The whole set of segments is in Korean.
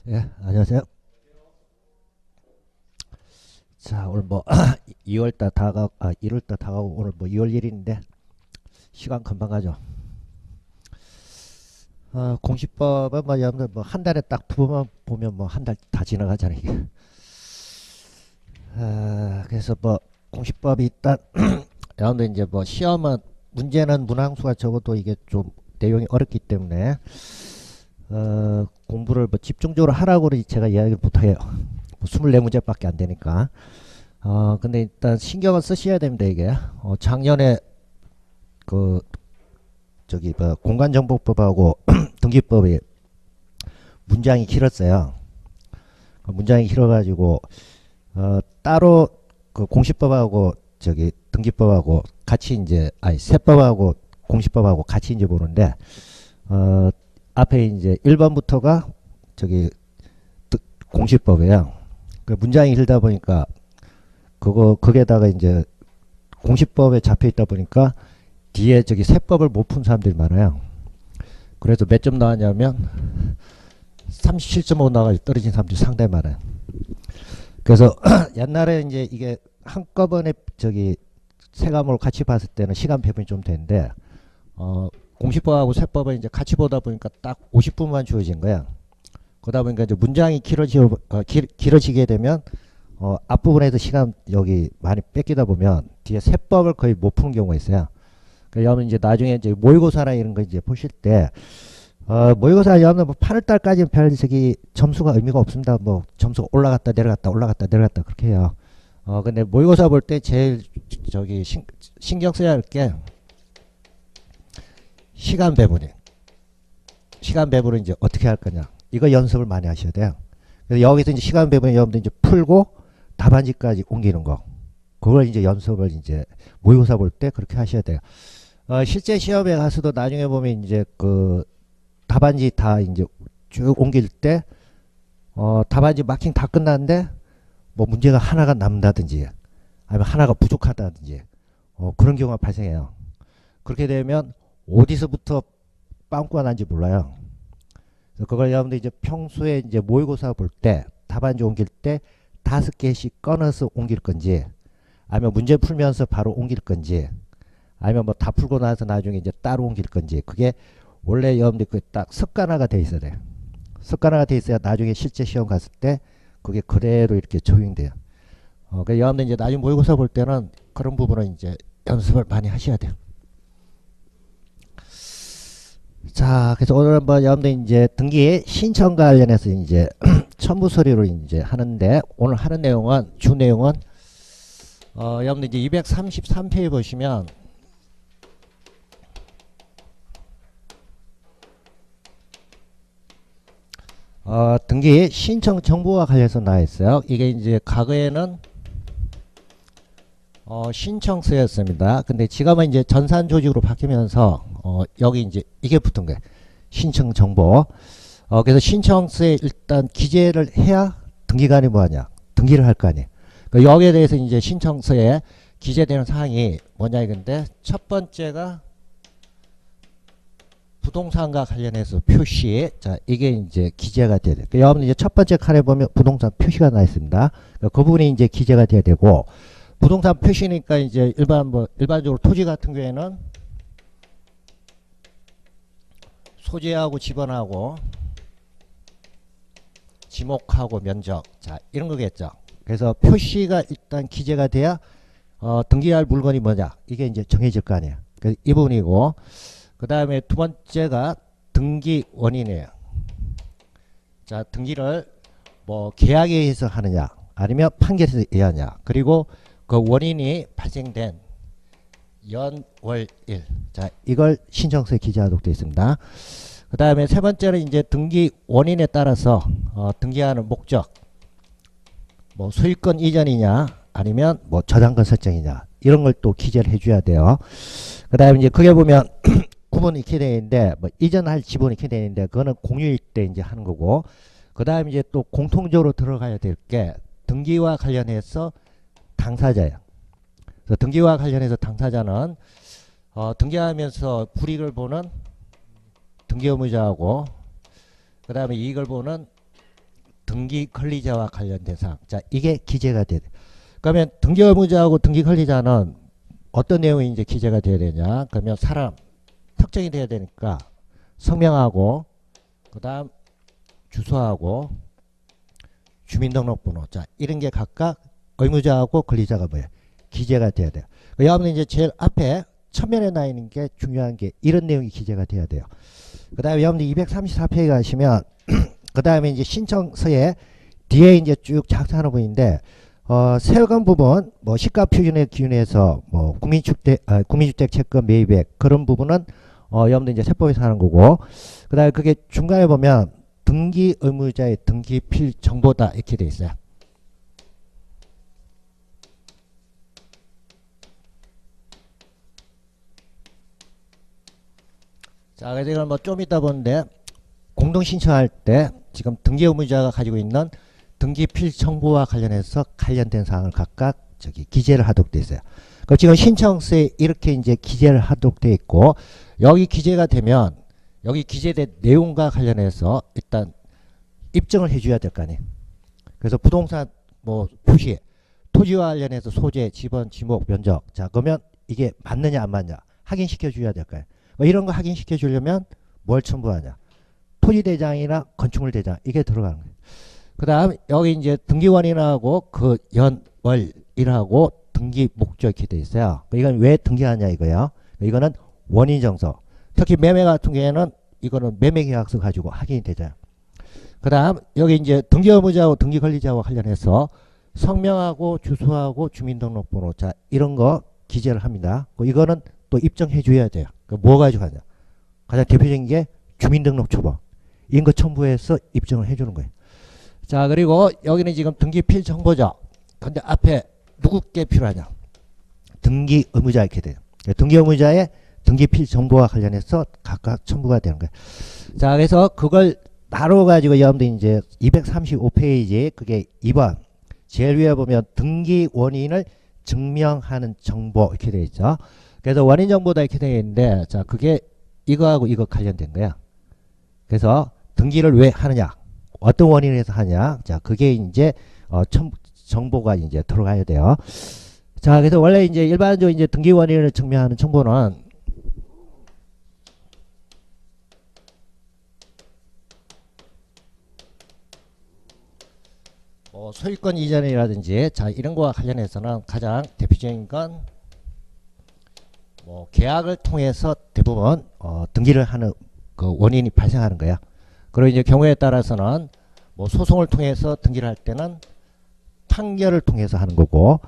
예, 안녕하세요. 자, 오늘 뭐 2월달 다가 1월달 다가오고 오늘 뭐 2월 1일인데 시간 금방 가죠. 공시법은 뭐 여러분들 뭐 한 달에 딱 두 번만 보면 뭐 한 달 다 지나가잖아요, 이게. 그래서 뭐 공시법이 일단 여러분들 이제 뭐 시험은 문제는 문항수가 적어도 이게 좀 내용이 어렵기 때문에 공부를 뭐 집중적으로 하라고 제가 이야기를 못 해요. 뭐 24문제밖에 안 되니까. 근데 일단 신경을 쓰셔야 됩니다, 이게. 작년에 그, 저기, 뭐, 공간정보법하고 등기법이 문장이 길었어요. 문장이 길어가지고, 따로 그 공시법하고 저기 등기법하고 같이 이제, 아니, 세법하고 공시법하고 같이 이제 보는데, 앞에 이제 1번부터가 저기 공시법이에요. 그 문장이 길다 보니까 거기에다가 이제 공시법에 잡혀 있다 보니까 뒤에 저기 세법을 못 푼 사람들이 많아요. 그래서 몇 점 나왔냐면 37.5 나가지고 떨어진 사람들이 상당히 많아요. 그래서 옛날에 이제 이게 한꺼번에 저기 세 과목을 같이 봤을 때는 시간 배분이 좀 되는데 공시법하고 세법을 이제 같이 보다 보니까 딱 50분만 주어진 거야. 그러다 보니까 이제 문장이 길어지게 되면 앞부분에서 시간 여기 많이 뺏기다 보면 뒤에 세법을 거의 못 푸는 경우가 있어요. 그러면 이제 나중에 이제 모의고사나 이런 거 이제 보실 때 모의고사 여러분 뭐 8월달까지는 별 저기 점수가 의미가 없습니다. 뭐 점수가 올라갔다 내려갔다 올라갔다 내려갔다 그렇게 해요. 근데 모의고사 볼 때 제일 저기 신경 써야 할 게 시간 배분이. 시간 배분을 이제 어떻게 할 거냐. 이거 연습을 많이 하셔야 돼요. 그래서 여기서 이제 시간 배분을 여러분들 이제 풀고 답안지까지 옮기는 거. 그걸 이제 연습을 이제 모의고사 볼 때 그렇게 하셔야 돼요. 실제 시험에 가서도 나중에 보면 이제 그 답안지 다 이제 쭉 옮길 때 답안지 마킹 다 끝났는데 뭐 문제가 하나가 남다든지 아니면 하나가 부족하다든지 그런 경우가 발생해요. 그렇게 되면 어디서부터 빵꾸가 난지 몰라요. 그래서 그걸 여러분들 이제 평소에 이제 모의고사 볼 때 답안지 옮길 때 5개씩 꺼내서 옮길 건지 아니면 문제 풀면서 바로 옮길 건지 아니면 뭐 다 풀고 나서 나중에 이제 따로 옮길 건지 그게 원래 여러분들 그 딱 습관화가 돼 있어야 돼요. 습관화가 돼 있어야 나중에 실제 시험 갔을 때 그게 그대로 이렇게 적용돼요. 그러니까 여러분들 이제 나중에 모의고사 볼 때는 그런 부분은 이제 연습을 많이 하셔야 돼요. 자, 그래서 오늘 한번 여러분들 이제 등기 신청 관련해서 이제 첨부 서류를 이제 하는데 오늘 하는 내용은 주 내용은 여러분들 이제 233페이지 보시면 등기 신청 정보와 관련해서 나와 있어요. 이게 이제 과거에는 신청서였습니다. 근데 지금은 이제 전산 조직으로 바뀌면서 여기 이제 이게 붙은 거예요. 신청 정보. 그래서 신청서에 일단 기재를 해야 등기관이 뭐하냐? 등기를 할 거 아니에요. 그러니까 여기에 대해서 이제 신청서에 기재되는 사항이 뭐냐 이건데 첫 번째가 부동산과 관련해서 표시. 자, 이게 이제 기재가 돼야 돼요. 그러니까 여러분 이제 첫 번째 칸에 보면 부동산 표시가 나 있습니다. 그러니까 그 부분이 이제 기재가 돼야 되고 부동산 표시니까 이제 일반적으로 토지 같은 경우에는 소재하고 지번하고 지목하고 면적 자 이런 거겠죠. 그래서 표시가 일단 기재가 돼야 등기할 물건이 뭐냐 이게 이제 정해질 거 아니에요. 그래서 이 부분이고 그 다음에 두 번째가 등기 원인이에요. 자 등기를 뭐 계약에 의해서 하느냐 아니면 판결에서 의하냐 그리고 그 원인이 발생된 연, 월, 일. 자, 이걸 신청서에 기재하도록 되어 있습니다. 그 다음에 세 번째는 이제 등기 원인에 따라서 등기하는 목적, 뭐 소유권 이전이냐, 아니면 뭐 저당권 설정이냐, 이런 걸 또 기재를 해줘야 돼요. 그 다음에 이제 그게 보면 구분이 이렇게 되어 있는데, 뭐 이전할 지분이 이렇게 되어 있는데, 그거는 공유일 때 이제 하는 거고, 그 다음에 이제 또 공통적으로 들어가야 될 게 등기와 관련해서 당사자예요. 그래서 등기와 관련해서 당사자는 등기하면서 불이익을 보는 등기 의무자하고 그 다음에 이익을 보는 등기 권리자와 관련된 사항. 자, 이게 기재가 돼야 돼. 그러면 등기 의무자하고 등기 권리자는 어떤 내용이 이제 기재가 돼야 되냐? 그러면 사람 특정이 돼야 되니까 성명하고 그다음 주소하고 주민등록번호. 자, 이런 게 각각 의무자하고 권리자가 뭐야? 기재가 돼야 돼요. 여러분 이제 제일 앞에 첫면에 나 있는 게 중요한 게 이런 내용이 기재가 돼야 돼요. 그다음에 여러분들 234페이지 가시면 그다음에 이제 신청서에 뒤에 이제 쭉 작성하는 부분인데 세금 부분 뭐 시가 표준에 기준해서 뭐 국민주택 채권 매입액 그런 부분은 여러분들 이제 세법에서 하는 거고 그다음에 그게 중간에 보면 등기 의무자의 등기 필 정보다 이렇게 돼 있어요. 자, 그래서 이걸 뭐 좀 이따 보는데 공동 신청할 때 지금 등기 의무자가 가지고 있는 등기 필 정보와 관련해서 관련된 사항을 각각 저기 기재를 하도록 돼 있어요. 그 지금 신청서에 이렇게 이제 기재를 하도록 돼 있고 여기 기재가 되면 여기 기재된 내용과 관련해서 일단 입증을 해줘야 될 거 아니에요. 그래서 부동산 뭐 표시, 토지와 관련해서 소재, 지번, 지목, 면적. 자, 그러면 이게 맞느냐 안 맞냐 확인시켜 줘야 될 거예요. 이런 거 확인시켜 주려면 뭘 첨부하냐? 토지대장이나 건축물 대장 이게 들어가는 거예요. 그 다음 여기 이제 등기원인하고 그 연월일하고 등기 목적 이렇게 돼 있어요. 이건 왜 등기하냐 이거예요. 이거는 원인정서. 특히 매매 같은 경우에는 이거는 매매계약서 가지고 확인이 되잖아요. 그 다음 여기 이제 등기 의무자하고 등기 권리자와 관련해서 성명하고 주소하고 주민등록번호 자 이런 거 기재를 합니다. 이거는 또 입증해 줘야 돼요. 뭐 가지고 하냐? 가장 대표적인 게 주민등록 초본 이런 거 첨부해서 입증을 해주는 거예요. 자 그리고 여기는 지금 등기 필 정보죠. 근데 앞에 누구께 필요하냐? 등기 의무자 이렇게 돼요. 등기 의무자의 등기 필 정보와 관련해서 각각 첨부가 되는 거예요. 자 그래서 그걸 나눠 가지고 여러분들 이제 235페이지 그게 2번 제일 위에 보면 등기 원인을 증명하는 정보 이렇게 되어 있죠. 그래서 원인 정보다 이렇게 되어 있는데 자 그게 이거하고 이거 관련된 거야. 그래서 등기를 왜 하느냐? 어떤 원인에서 하냐? 자 그게 이제 정보가 이제 들어가야 돼요. 자 그래서 원래 이제 일반적으로 이제 등기 원인을 증명하는 정보는 소유권 이전이라든지 자 이런 거와 관련해서는 가장 대표적인 건 계약을 통해서 대부분 등기를 하는 그 원인이 발생하는 거야. 그리고 이제 경우에 따라서는 소송을 통해서 등기를 할 때는 판결을 통해서 하는 거고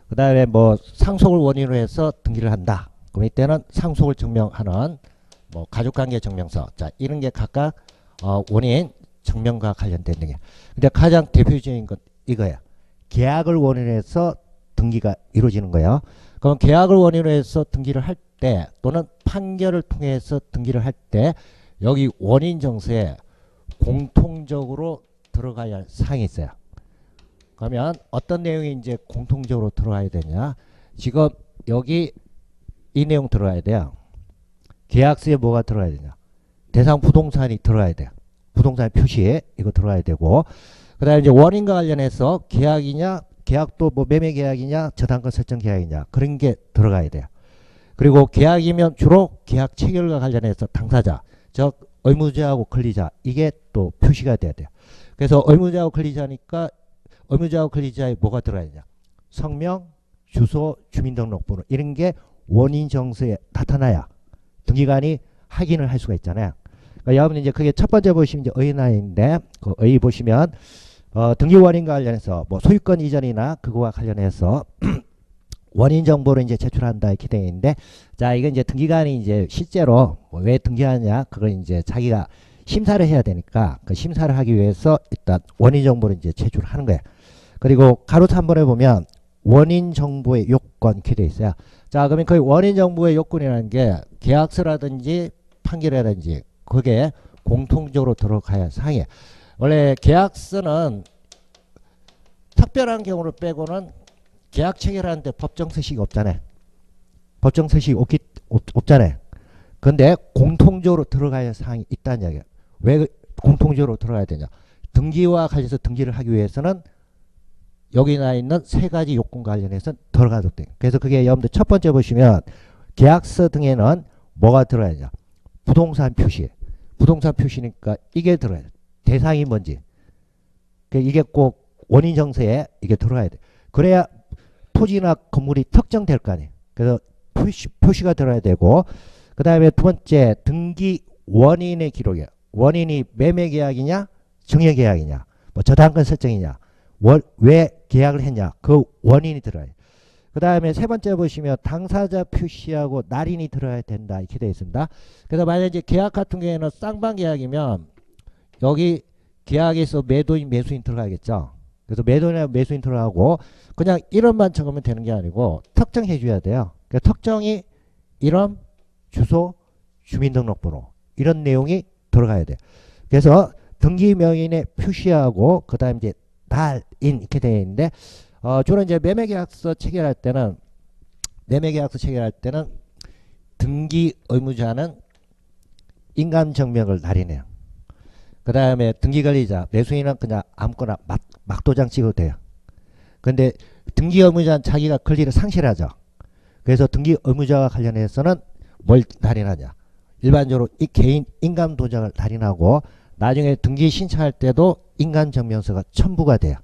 그 다음에 상속을 원인으로 해서 등기를 한다. 그럼 이때는 상속을 증명하는 가족관계 증명서 자 이런 게 각각 원인 증명과 관련된 게. 근데 가장 대표적인 건 이거야. 계약을 원인으로 해서 등기가 이루어지는 거예요. 그럼 계약을 원인으로 해서 등기를 할 때 또는 판결을 통해서 등기를 할 때 여기 원인 정서에 공통적으로 들어가야 할 사항이 있어요. 그러면 어떤 내용이 이제 공통적으로 들어가야 되냐? 지금 여기 이 내용 들어가야 돼요. 계약서에 뭐가 들어가야 되냐? 대상 부동산이 들어가야 돼요. 부동산 표시에 이거 들어가야 되고 그 다음에 이제 원인과 관련해서 계약이냐 계약도 매매 계약이냐 저당권 설정 계약이냐 그런 게 들어가야 돼요. 그리고 계약이면 주로 계약 체결과 관련해서 당사자 즉 의무자하고 권리자 이게 또 표시가 돼야 돼요. 그래서 의무자하고 권리자니까 의무자하고 권리자에 뭐가 들어가야 되냐? 성명, 주소, 주민등록번호 이런 게 원인 정서에 나타나야 등기관이 확인을 할 수가 있잖아요. 그러니까 여러분 이제 그게 첫 번째 보시면 이제 의나인데 그 의 보시면 등기 원인과 관련해서 소유권 이전이나 그거와 관련해서 원인 정보를 이제 제출한다 이렇게 되어 있는데 자 이건 이제 등기관이 이제 실제로 왜 등기하냐 그걸 이제 자기가 심사를 해야 되니까 그 심사를 하기 위해서 일단 원인 정보를 이제 제출하는 거예요. 그리고 가로 3번에 보면 원인 정보의 요건 이렇게 되어 있어요. 자 그러면 그 원인 정보의 요건이라는 게 계약서라든지 판결이라든지 그게 공통적으로 들어가야 할 사항이에요. 원래 계약서는 특별한 경우를 빼고는 계약 체결하는데 법정 서식이 없잖아요. 법정 서식이 없잖아요. 근데 공통적으로 들어가야 할 사항이 있다는 이야기예요. 왜 공통적으로 들어가야 되냐? 등기와 관련해서 등기를 하기 위해서는 여기 나 있는 세 가지 요건과 관련해서 들어가도록 돼요. 그래서 그게 여러분들 첫 번째 보시면 계약서 등에는 뭐가 들어가냐? 부동산 표시. 부동산 표시니까 이게 들어야 돼. 대상이 뭔지. 이게 꼭 원인 정서에 이게 들어가야 돼. 그래야 토지나 건물이 특정될 거 아니에요. 그래서 표시가 들어야 되고, 그 다음에 두 번째 등기 원인의 기록이에요. 원인이 매매 계약이냐, 증여 계약이냐, 뭐 저당권 설정이냐, 왜 계약을 했냐, 그 원인이 들어요. 그 다음에 세 번째 보시면 당사자 표시하고 날인이 들어야 된다 이렇게 되어 있습니다. 그래서 만약에 이제 계약 같은 경우에는 쌍방 계약이면 여기 계약에서 매도인 매수인 들어가겠죠. 그래서 매도인이나 매수인 들어가고 그냥 이름만 적으면 되는 게 아니고 특정해 줘야 돼요. 그러니까 특정이 이름, 주소, 주민등록번호 이런 내용이 들어가야 돼요. 그래서 등기 명인의 표시하고 그 다음 이제 달인 이렇게 되어 있는데 주로 이제 매매계약서 체결할 때는 등기 의무자는 인감증명을 날이네요. 그 다음에 등기관리자 매수인은 그냥 아무거나 막 도장 찍어도 돼요. 근데 등기 의무자는 자기가 권리를 상실하죠. 그래서 등기 의무자와 관련해서는 뭘 날인하냐, 일반적으로 이 개인 인감 도장을 날인하고 나중에 등기 신청할 때도 인감증명서가 첨부가 돼요.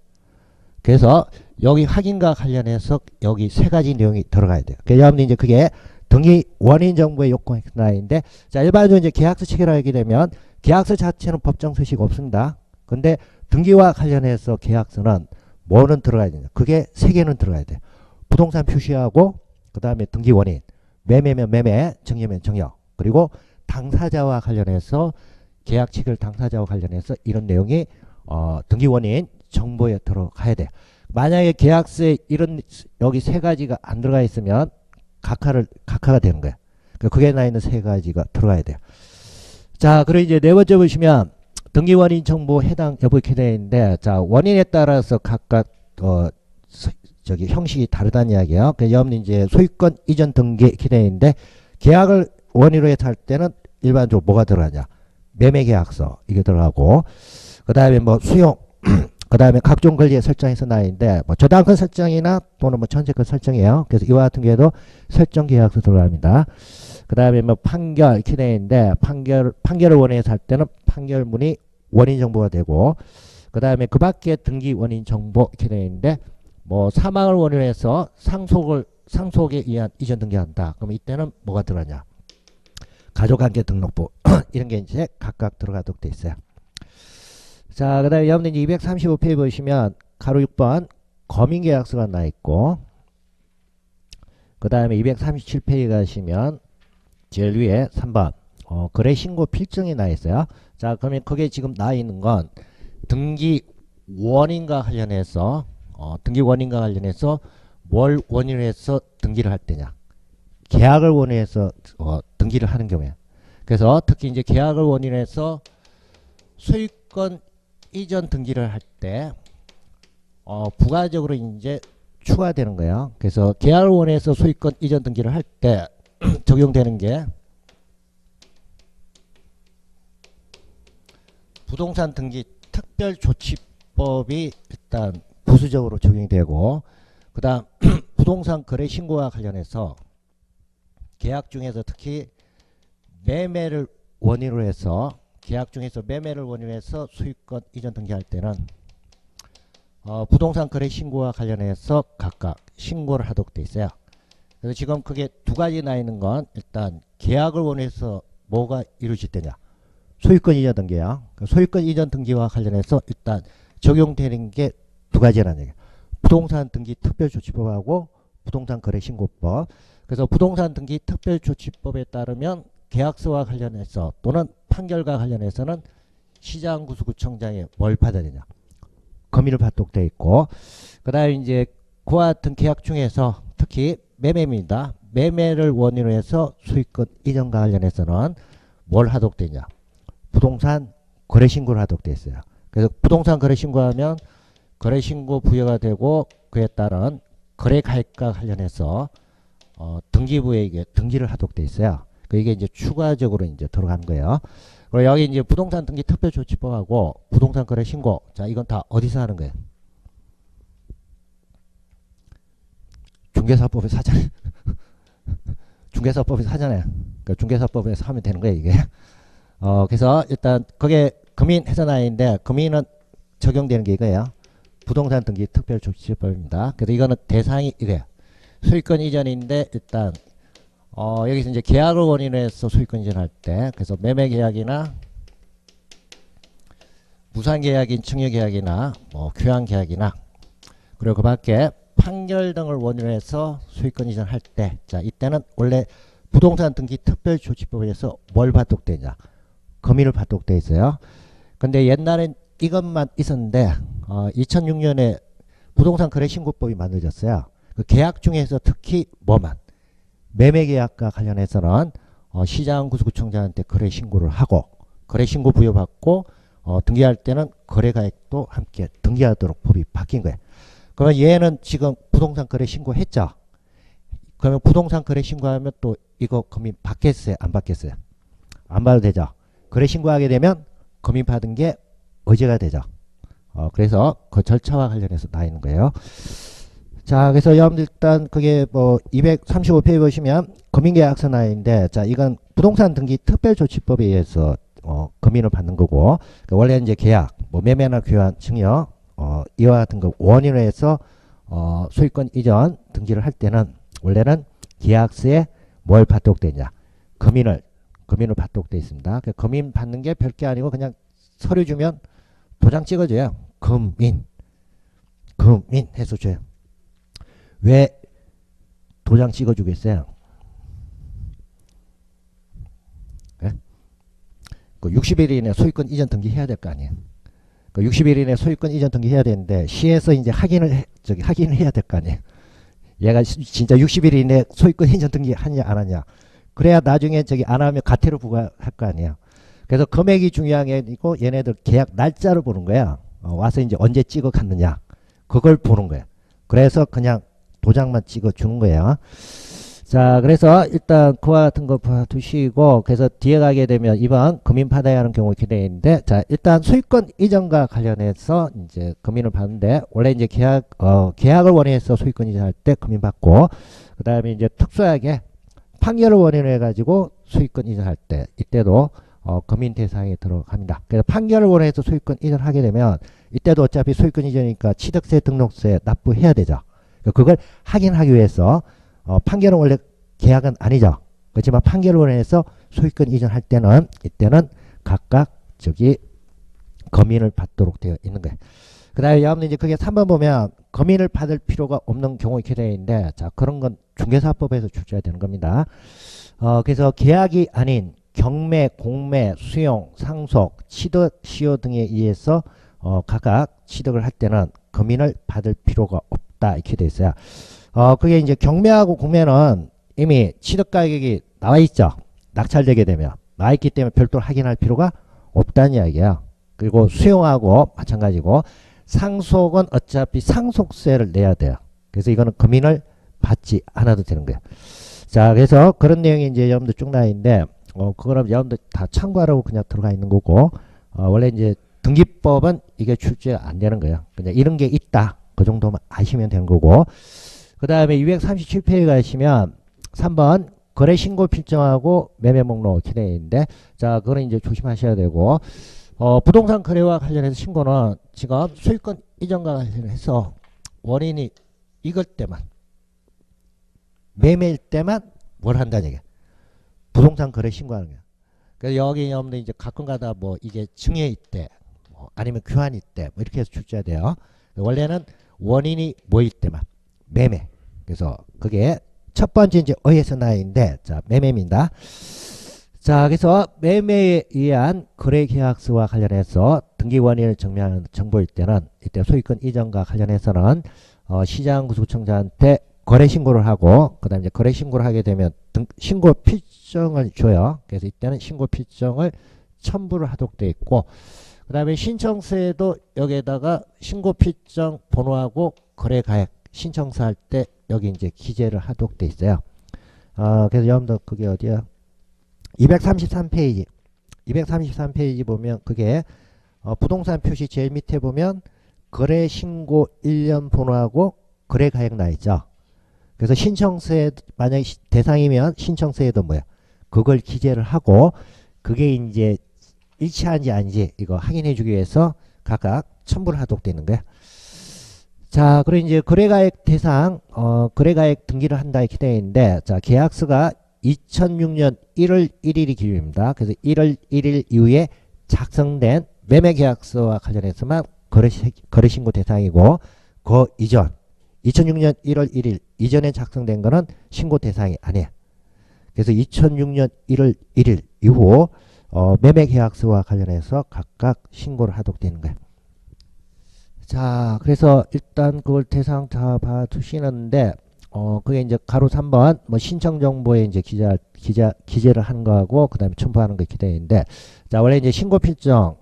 그래서 여기 확인과 관련해서 여기 세 가지 내용이 들어가야 돼요. 그래서 여러분들 이제 그게 등기 원인 정보의 요건이 나인데, 자 일반적으로 이제 계약서 체결하게 되면 계약서 자체는 법정 소식 없습니다. 근데 등기와 관련해서 계약서는 뭐는 들어가야 되냐? 그게 세 개는 들어가야 돼요. 부동산 표시하고 그 다음에 등기 원인, 매매면 매매, 증여면 증여, 그리고 당사자와 관련해서 계약 체결 당사자와 관련해서 이런 내용이 등기 원인 정보에 들어가야 돼요. 만약에 계약서에 이런 여기 세 가지가 안 들어가 있으면 각하가 되는 거예요. 그게 나 있는 세 가지가 들어가야 돼요. 자, 그리고 이제 네 번째 보시면 등기 원인 정보 해당 여부 이렇게 되어 있는데, 자 원인에 따라서 각각 저기 형식이 다르다는 이야기예요. 그래서 여러분 이제 소유권 이전 등기 이렇게 되어 있는데, 계약을 원인으로 해서 할 때는 일반적으로 뭐가 들어가냐? 매매계약서 이게 들어가고, 그 다음에 뭐 수용 그 다음에 각종 권리의 설정에서 나있는데, 뭐 저당권 설정이나 또는 뭐 전세권 설정이에요. 그래서 이와 같은 경우에도 설정 계약서 들어갑니다. 그 다음에 뭐 판결 이렇게 되어 있는데, 판결을 원인해서 할 때는 판결문이 원인 정보가 되고, 그 다음에 그 밖에 등기 원인 정보 이렇게 되어 있는데, 뭐 사망을 원인해서 상속에 의한 이전 등기한다. 그럼 이때는 뭐가 들어가냐? 가족관계 등록부 이런 게 이제 각각 들어가도록 되어 있어요. 자, 그 다음에 여러분들 이제 235페이지 보시면 가로 6번 거민계약서가 나 있고, 그 다음에 237페이지 가시면 제일 위에 3번 거래신고 필증이 나 있어요. 자, 그러면 그게 지금 나 있는 건 등기 원인과 관련해서 뭘 원인으로 해서 등기를 할 때냐, 계약을 원인해서 등기를 하는 경우에, 그래서 특히 이제 계약을 원인해서 소유권 이전 등기를 할 때 부가적으로 이제 추가되는 거예요. 그래서 계약을 원해서 소유권 이전 등기를 할 때 적용되는 게 부동산 등기 특별조치법이 일단 부수적으로 적용이 되고, 그 다음 부동산 거래 신고와 관련해서 계약 중에서 특히 매매를 원인으로 해서 소유권 이전 등기할 때는 부동산 거래 신고와 관련해서 각각 신고를 하도록 돼 있어요. 그래서 지금 그게 두 가지 나 있는 건, 일단 계약을 원해서 뭐가 이루어질 때냐, 소유권 이전 등기야. 소유권 이전 등기와 관련해서 일단 적용되는 게 두 가지라는 얘기예요. 부동산 등기 특별조치법하고 부동산 거래 신고법. 그래서 부동산 등기 특별조치법에 따르면 계약서와 관련해서 또는 판결과 관련해서는 시장구수구청장에 뭘 받아야 되냐, 검의를 받도록 되어 있고, 그 다음에 이제 그와 같은 계약 중에서 특히 매매입니다. 매매를 원인으로 해서 소유권 이전과 관련해서는 뭘 하도록 되냐, 부동산 거래신고를 하도록 되어 있어요. 그래서 부동산 거래신고하면 거래신고 부여가 되고, 그에 따른 거래가액과 관련해서 등기부에게 등기를 하도록 되어 있어요. 이게 이제 추가적으로 이제 들어간 거예요. 그리고 여기 이제 부동산 등기 특별조치법하고 부동산 거래 신고. 자, 이건 다 어디서 하는 거예요? 중개사법에서 하잖아요. 중개사법에서 하잖아요. 그러니까 중개사법에서 하면 되는 거예요, 이게. 그래서 일단 그게 금인 해산하인데 금인은 적용되는 게 이거예요. 부동산 등기 특별조치법입니다. 그래서 이거는 대상이 이거예요. 소유권 이전인데 일단 여기서 이제 계약을 원인으로 해서 소유권 이전할 때, 그래서 매매 계약이나 무상 계약인 증여 계약이나 뭐 교환 계약이나, 그리고 그 밖에 판결 등을 원인으로 해서 소유권 이전할 때, 자, 이때는 원래 부동산 등기 특별조치법에서 뭘 받독되냐? 금인을 받독돼 있어요. 근데 옛날엔 이것만 있었는데 2006년에 부동산 거래 신고법이 만들어졌어요. 그 계약 중에서 특히 뭐만 매매 계약과 관련해서는 시장구청장한테 거래 신고를 하고, 거래 신고 부여받고 등기할 때는 거래 가액도 함께 등기하도록 법이 바뀐 거예요. 그러면 얘는 지금 부동산 거래 신고했죠. 그러면 부동산 거래 신고하면 또 이거 금인 받겠어요? 안 받겠어요? 안 받아도 되죠. 거래 신고하게 되면 금인 받은 게 의제가 되죠. 그래서 그 절차와 관련해서 나와 있는 거예요. 자, 그래서 여러분들 일단 그게 뭐 235페이지 보시면 금인계약서 나와 있는데, 자, 이건 부동산 등기 특별조치법에 의해서 금인을 받는 거고, 그러니까 원래 이제 계약, 뭐 매매나 교환, 증여 이와 같은 거 원인으로 해서 소유권 이전 등기를 할 때는 원래는 계약서에 뭘 받독되냐? 금인을 받독돼 있습니다. 그러니까 금인 받는 게 별게 아니고 그냥 서류 주면 도장 찍어줘요. 금인 해서 줘요. 왜 도장 찍어주겠어요? 네? 그 60일 이내 소유권 이전 등기해야 될 거 아니에요. 그 60일 이내 소유권 이전 등기해야 되는데 시에서 이제 확인을 해야 될 거 아니에요. 얘가 진짜 60일 이내 소유권 이전 등기 하냐 안 하냐. 그래야 나중에 안 하면 가태료 부과할 거 아니에요. 그래서 금액이 중요한 게 아니고 얘네들 계약 날짜를 보는 거야. 와서 이제 언제 찍어 갔느냐. 그걸 보는 거예요. 그래서 그냥 도장만 찍어 주는 거예요. 자, 그래서 일단 그와 같은 거 봐두시고, 그래서 뒤에 가게 되면 2번 금인 받아야 하는 경우 이렇게 되어 있는데, 자, 일단 소유권 이전과 관련해서 이제 금인을 받는데, 원래 이제 계약을 원인해서 소유권 이전할 때 금인 받고, 그 다음에 이제 특수하게 판결을 원인으로 해가지고 소유권 이전할 때, 이때도 금인 대상에 들어갑니다. 그래서 판결을 원해서 소유권 이전하게 되면 이때도 어차피 소유권 이전이니까 취득세 등록세 납부해야 되죠. 그걸 확인하기 위해서 판결은 원래 계약은 아니죠. 그렇지만 판결을 원해서 소유권 이전할 때는 이때는 각각 금인을 받도록 되어 있는 거예요. 그 다음에 여러분들 이제 그게 3번 보면 금인을 받을 필요가 없는 경우 이렇게 되어 있는데, 자, 그런 건 중개사법에서 출제가 되는 겁니다. 그래서 계약이 아닌 경매, 공매, 수용, 상속, 취득, 시효 등에 의해서 각각 취득을 할 때는 금인을 받을 필요가 없다 이렇게 돼 있어요. 그게 이제 경매하고 공매는 이미 취득 가격이 나와 있죠. 낙찰되게 되면 나와 있기 때문에 별도로 확인할 필요가 없다는 이야기야. 그리고 수용하고 마찬가지고, 상속은 어차피 상속세를 내야 돼요. 그래서 이거는 금인을 받지 않아도 되는 거예요. 자, 그래서 그런 내용이 이제 여러분들 쭉 나와 있는데, 그거는 여러분들 다 참고하라고 그냥 들어가 있는 거고, 원래 이제 등기법은 이게 출제가 안 되는 거예요. 그냥 이런 게 있다. 그 정도만 아시면 되는 거고, 그 다음에 237페이지 가시면 3번 거래 신고 필정하고 매매 목록 이렇게 되어 있는데, 자, 그거는 이제 조심하셔야 되고, 부동산 거래와 관련해서 신고는 지금 소유권 이전과 관련해서 원인이 이걸 때만, 매매일 때만 뭘 한다는 얘기야. 부동산 거래 신고하는 거야. 그래서 여기 여러분들 이제 가끔가다 뭐 이게 증여일 때, 뭐 아니면 교환일 때, 뭐 이렇게 해서 출제해야 돼요. 원래는 원인이 뭐일 때만, 매매. 그래서 그게 첫 번째 이제 어에서 나인데, 자, 매매입니다. 자, 그래서 매매에 의한 거래 계약서와 관련해서 등기 원인을 증명하는 정보일 때는 이때 소유권 이전과 관련해서는 시장구청장한테 거래 신고를 하고, 그 다음에 이제 거래 신고를 하게 되면 신고 필정을 줘요. 그래서 이때는 신고 필정을 첨부를 하도록 되어 있고, 그 다음에 신청서에도 여기에다가 신고 필정 번호하고 거래 가액 신청서 할 때 여기 이제 기재를 하도록 되어 있어요. 그래서 여러분들 그게 어디야? 233페이지. 233페이지 보면 그게 부동산 표시 제일 밑에 보면 거래 신고 1년 번호하고 거래 가액 나 있죠. 그래서 신청서에 만약에 대상이면 신청서에도 뭐야 그걸 기재를 하고 그게 이제 일치한지 아닌지 이거 확인해 주기 위해서 각각 첨부를 하도록 되는 거야. 자, 그리고 이제 거래가액 대상 거래가액 등기를 한다 이렇게 되어 있는데 자, 계약서가 2006년 1월 1일이 기준입니다. 그래서 1월 1일 이후에 작성된 매매계약서와 관련해서만 거래신고 대상이고 그 이전 2006년 1월 1일 이전에 작성된 거는 신고 대상이 아니에요. 그래서 2006년 1월 1일 이후 매매계약서와 관련해서 각각 신고를 하도록 되는 거예요. 자, 그래서 일단 그걸 대상 다 봐두시는데 그게 이제 가로 3번 뭐 신청 정보에 이제 기재를 하는 거하고 그다음에 첨부하는 거 기대어 있는데 자, 원래 이제 신고 필정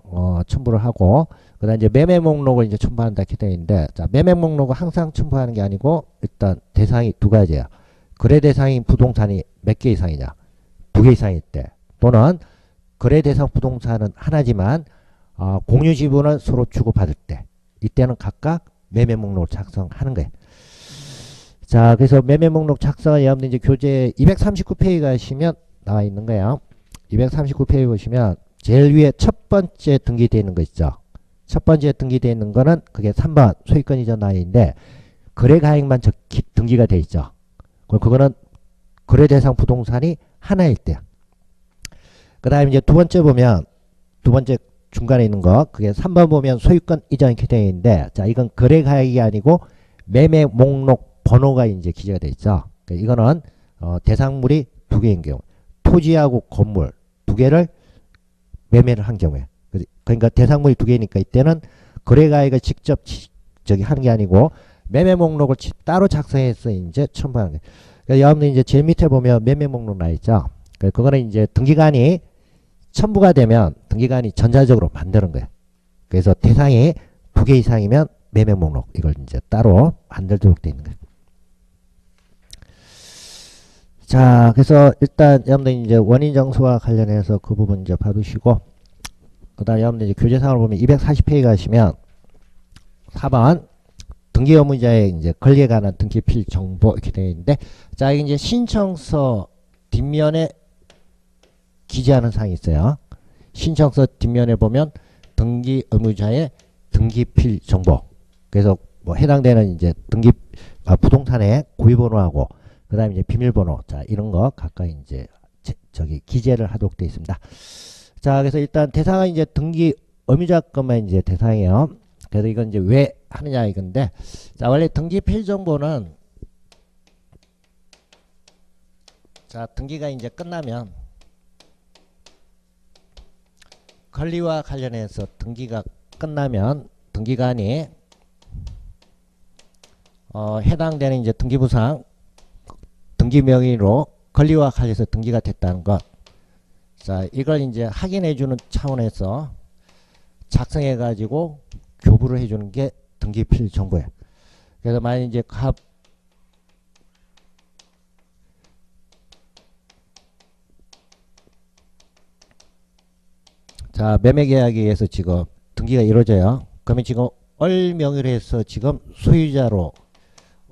첨부를 하고 그다음에 이제 매매 목록을 이제 첨부한다 기대어 있는데 자, 매매 목록은 항상 첨부하는 게 아니고 일단 대상이 두 가지야. 거래 대상인 부동산이 몇 개 이상이냐? 2개 이상일 때 또는 거래 대상 부동산은 하나지만 공유 지분은 서로 주고받을 때 이때는 각각 매매 목록을 작성하는 거예요. 자, 그래서 매매 목록 작성은 여러분들 이제 교재 239페이지 가시면 나와 있는 거예요. 239페이지 보시면 제일 위에 첫 번째 등기되어 있는 거 있죠. 첫 번째 등기되어 있는 거는 그게 3번 소유권 이전 나이인데 거래 가액만 등기가 되어 있죠. 그거는 거래 대상 부동산이 하나일 때야. 그 다음에 이제 두 번째 보면 두 번째 중간에 있는 거 그게 3번 보면 소유권 이전 이렇게 되어 있는데 자, 이건 거래 가액이 아니고 매매 목록 번호가 이제 기재가 되어 있죠. 그러니까 이거는 대상물이 두 개인 경우 토지하고 건물 두 개를 매매를 한 경우에 그러니까 대상물이 두 개니까 이때는 거래 가액을 직접 하는 게 아니고 매매 목록을 따로 작성해서 이제 첨부하는 거예요. 그러니까 여러분들 이제 제일 밑에 보면 매매 목록 나 있죠. 그거는 이제 등기관이 첨부가 되면 등기관이 전자적으로 만드는 거예요. 그래서 대상이 2개 이상이면 매매 목록 이걸 이제 따로 만들도록 되어 있는 거예요. 자, 그래서 일단 여러분들 이제 원인 정수와 관련해서 그 부분 이제 봐두시고 그다음에 여러분들 이제 교재상을 보면 240페이지 가시면 4번 등기 의무자의 이제 권리에 관한 등기필 정보 이렇게 되어 있는데 자, 이게 이제 신청서 뒷면에 기재하는 사항이 있어요. 신청서 뒷면에 보면 등기 의무자의 등기필 정보. 그래서 뭐 해당되는 이제 부동산의 고유번호하고 그다음에 이제 비밀번호. 자, 이런 거 각각 이제 기재를 하도록 되어 있습니다. 자, 그래서 일단 대상은 이제 등기 의무자 것만 이제 대상이에요. 그래서 이건 이제 왜 하느냐 이건데 자, 원래 등기필 정보는 자, 등기가 이제 끝나면 권리와 관련해서 등기가 끝나면 등기관이 해당되는 이제 등기부상 등기 명의로 권리와 관련해서 등기가 됐다는 것. 자, 이걸 이제 확인해 주는 차원에서 작성해 가지고 교부를 해 주는 게 등기필 정보예요. 그래서 만약 이제 자, 매매계약에 의해서 지금 등기가 이루어져요. 그러면 지금 얼 명의로 해서 지금 소유자로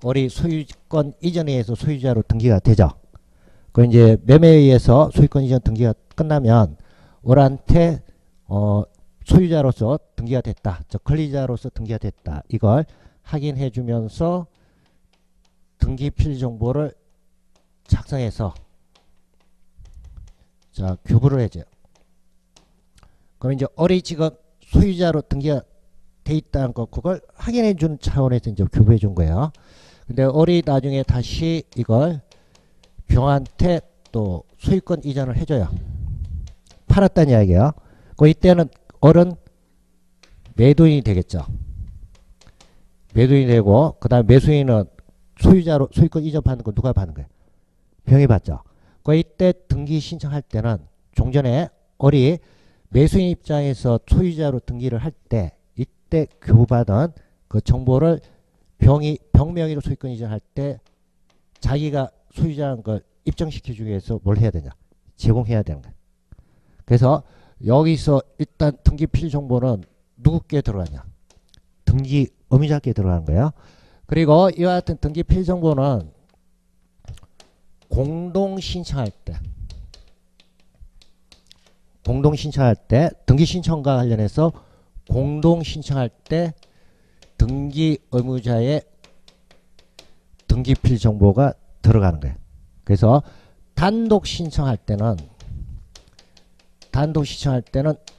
얼이 소유권 이전에 의해서 소유자로 등기가 되죠. 그 이제 매매에 의해서 소유권 이전 등기가 끝나면 얼한테 소유자로서 등기가 됐다. 즉 권리자로서 등기가 됐다. 이걸 확인해 주면서 등기필 정보를 작성해서 자, 교부를 해줘요. 그럼 이제 얼이 지금 소유자로 등기가 돼 있다는 거 그걸 확인해 준 차원에서 이제 교부해 준 거예요. 근데 얼이 나중에 다시 이걸 병한테 또 소유권 이전을 해줘요. 팔았다는 이야기예요. 그 이때는 얼은 매도인이 되겠죠. 매도인이 되고 그 다음에 매수인은 소유자로 소유권 이전 받는 거 누가 받는 거예요? 병이 받죠. 그 이때 등기 신청할 때는 종전에 얼이 매수인 입장에서 소유자로 등기를 할 때 이때 교부받은 그 정보를 병 명의로 소유권 이전할 때 자기가 소유자라는 걸 입증시켜주기 위해서 뭘 해야 되냐? 제공해야 되는 거예요. 그래서 여기서 일단 등기 필 정보는 누구께 들어가냐? 등기 의무자께 들어가는 거예요. 그리고 이와 같은 등기 필 정보는 공동 신청할 때 등기 신청과 관련해서 공동 신청할 때 등기 의무자의 등기 필 정보가 들어가는 거예요. 그래서 단독 신청할 때는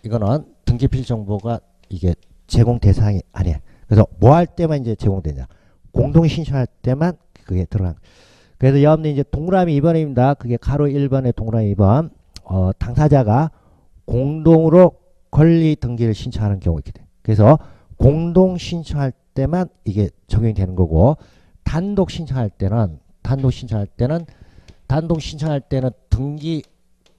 이거는 등기 필 정보가 이게 제공 대상이 아니에요. 그래서 뭐 할 때만 이제 제공되냐? 공동 신청할 때만 그게 들어간 거예요. 그래서 여러분들 이제 동그라미 2번입니다. 그게 가로 1번의 동그라미 2번. 당사자가 공동으로 권리 등기를 신청하는 경우 이렇게 돼. 그래서 공동 신청할 때만 이게 적용이 되는 거고, 단독 신청할 때는 등기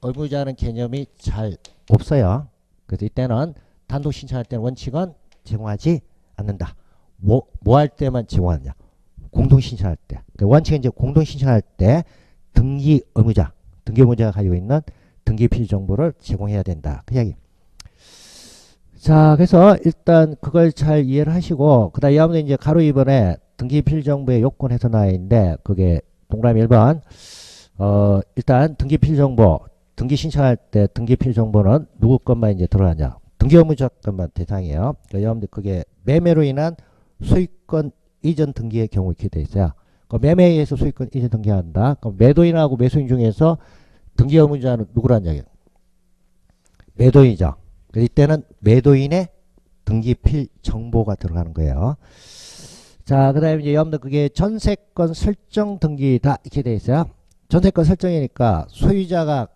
의무자는 개념이 잘 없어요. 그래서 이때는 단독 신청할 때는 원칙은 제공하지 않는다. 뭐 할 때만 제공하느냐? 공동 신청할 때. 원칙은 이제 공동 신청할 때 등기 의무자가 가지고 있는 등기 필 정보를 제공해야 된다. 그 이야기. 자, 그래서 일단 그걸 잘 이해를 하시고, 그 다음에 여러분들 이제 가로 2번에 등기 필 정보의 요건 해서 나와 있는데, 그게 동그라미 1번. 일단 등기 필 정보, 등기 신청할 때 등기 필 정보는 누구 것만 이제 들어가냐? 등기 의무자 것만 대상이에요. 그러니까 여러분들 그게 매매로 인한 소유권 이전 등기의 경우 이렇게 돼 있어요. 매매에 의해서 소유권 이전 등기한다. 그럼 매도인하고 매수인 중에서 등기 의무자는 누구란 얘기예요? 매도인이죠. 이때는 매도인의 등기 필 정보가 들어가는 거예요. 자, 그 다음에 이제 여러분들 그게 전세권 설정 등기다 이렇게 돼 있어요. 전세권 설정이니까 소유자가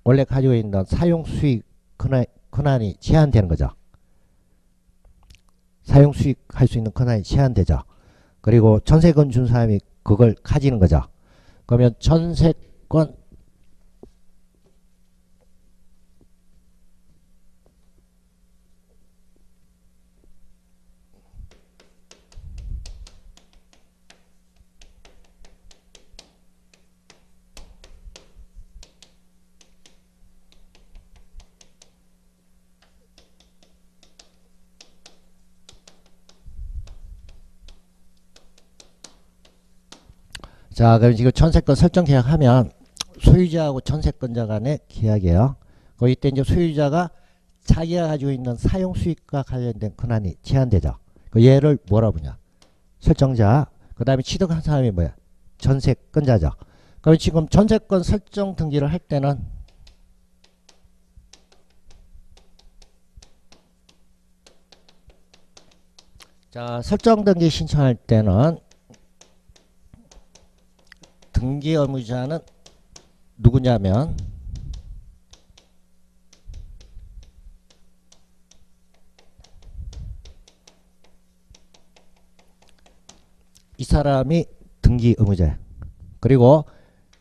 원래 가지고 있는 사용 수익 권한이 제한되는 거죠. 사용 수익 할 수 있는 권한이 제한되죠. 그리고 전세권 준 사람이 그걸 가지는 거죠. 그러면 전세권 자, 그럼 지금 전세권 설정 계약하면 소유자하고 전세권자 간의 계약이에요. 이때 이제 소유자가 자기가 가지고 있는 사용 수익과 관련된 권한이 제한되죠. 얘를 뭐라 부르냐? 설정자. 그 다음에 취득한 사람이 뭐야? 전세권자죠. 그럼 지금 전세권 설정 등기를 할 때는 자, 설정 등기 신청할 때는 등기 의무자는 누구냐면 이 사람이 등기 의무자예요. 그리고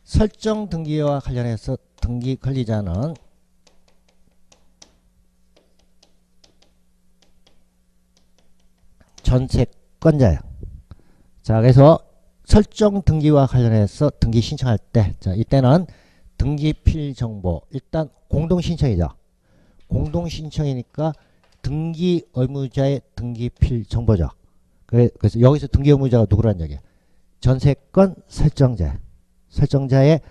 설정 등기와 관련해서 등기 권리자는 전세권자예요. 자, 그래서 설정 등기와 관련해서 등기 신청할 때, 자, 이때는 등기 필 정보, 일단 공동 신청이죠. 공동 신청이니까 등기 의무자의 등기 필 정보죠. 그래서 여기서 등기 의무자가 누구란 얘기예요? 전세권 설정자의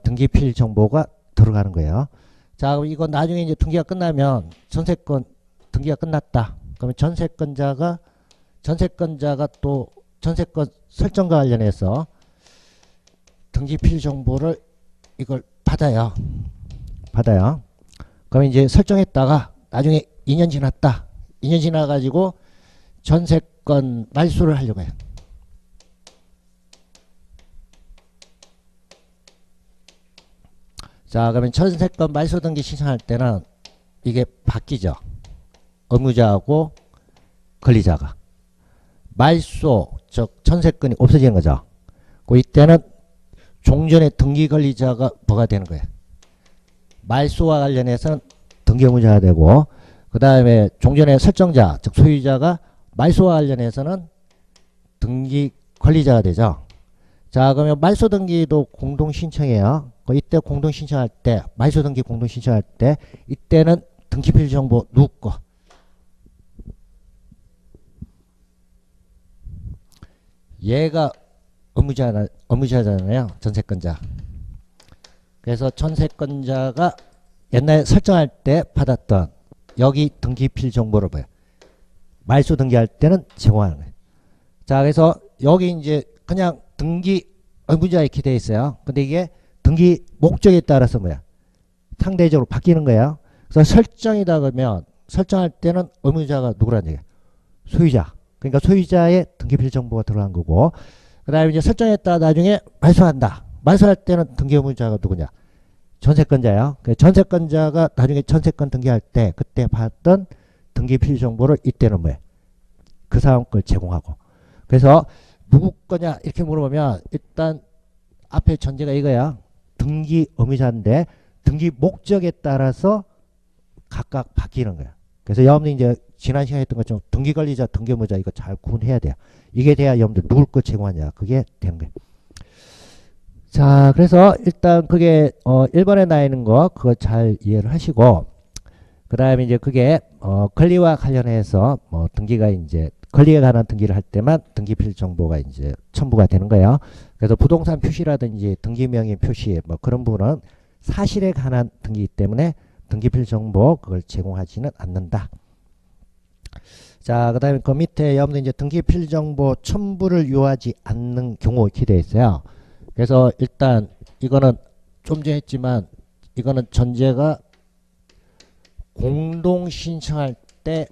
등기 필 정보가 들어가는 거예요. 자, 그럼 이거 나중에 이제 등기가 끝나면 전세권 등기가 끝났다. 그러면 전세권자가 또 전세권 설정과 관련해서 등기 필 정보를 이걸 받아요. 그럼 이제 설정했다가 나중에 2년 지났다. 2년 지나가지고 전세권 말소를 하려고 해요. 자, 그러면 전세권 말소 등기 신청할 때는 이게 바뀌죠. 의무자하고 권리자가. 말소, 즉 전세권이 없어지는 거죠. 이때는 종전의 등기 권리자가 뭐가 되는 거예요? 말소와 관련해서는 등기 의무자가 되고, 그 다음에 종전의 설정자, 즉 소유자가 말소와 관련해서는 등기 권리자가 되죠. 자, 그러면 말소 등기도 공동 신청이에요. 이때 공동 신청할 때, 말소 등기 공동 신청할 때, 이때는 등기필 정보 누구 거? 얘가 의무자잖아요. 전세권자. 그래서 전세권자가 옛날에 설정할 때 받았던 여기 등기필 정보를 뭐야? 말소 등기할 때는 제공하는 거예요. 자, 그래서 여기 이제 그냥 등기 의무자 이렇게 돼 있어요. 근데 이게 등기 목적에 따라서 뭐야? 상대적으로 바뀌는 거예요. 그래서 설정이다 그러면 설정할 때는 의무자가 누구라는 얘기야? 소유자. 그러니까 소유자의 등기필 정보가 들어간 거고, 그 다음에 이제 설정했다 나중에 말소한다. 말소할 때는 등기 의무자가 누구냐? 전세권자예요. 전세권자가 나중에 전세권 등기할 때 그때 받던 등기필 정보를 이때는 뭐야? 그 사람 걸 제공하고. 그래서 누구 거냐 이렇게 물어보면 일단 앞에 전제가 이거야. 등기 의무자인데 등기 목적에 따라서 각각 바뀌는 거야. 그래서 여러분들 이제 지난 시간에 했던 것처럼 등기관리자, 등기의무자 이거 잘 구분해야 돼요. 이게 돼야 여러분들 누굴 거 제공하냐 그게 되는 거예요. 자, 그래서 일단 그게 1번에 나와 있는 거 그거 잘 이해를 하시고, 그 다음에 이제 그게 권리와 관련해서 등기가 이제 권리에 관한 등기를 할 때만 등기필 정보가 이제 첨부가 되는 거예요. 그래서 부동산 표시라든지 등기명의 표시 뭐 그런 부분은 사실에 관한 등기이기 때문에 등기필 정보 그걸 제공하지는 않는다. 자, 그 다음에 그 밑에 여러분들 이제 등기필 정보 첨부를 요하지 않는 경우 이렇게 되어 있어요. 그래서 일단 이거는 좀 전에 했지만 이거는 전제가 공동 신청할 때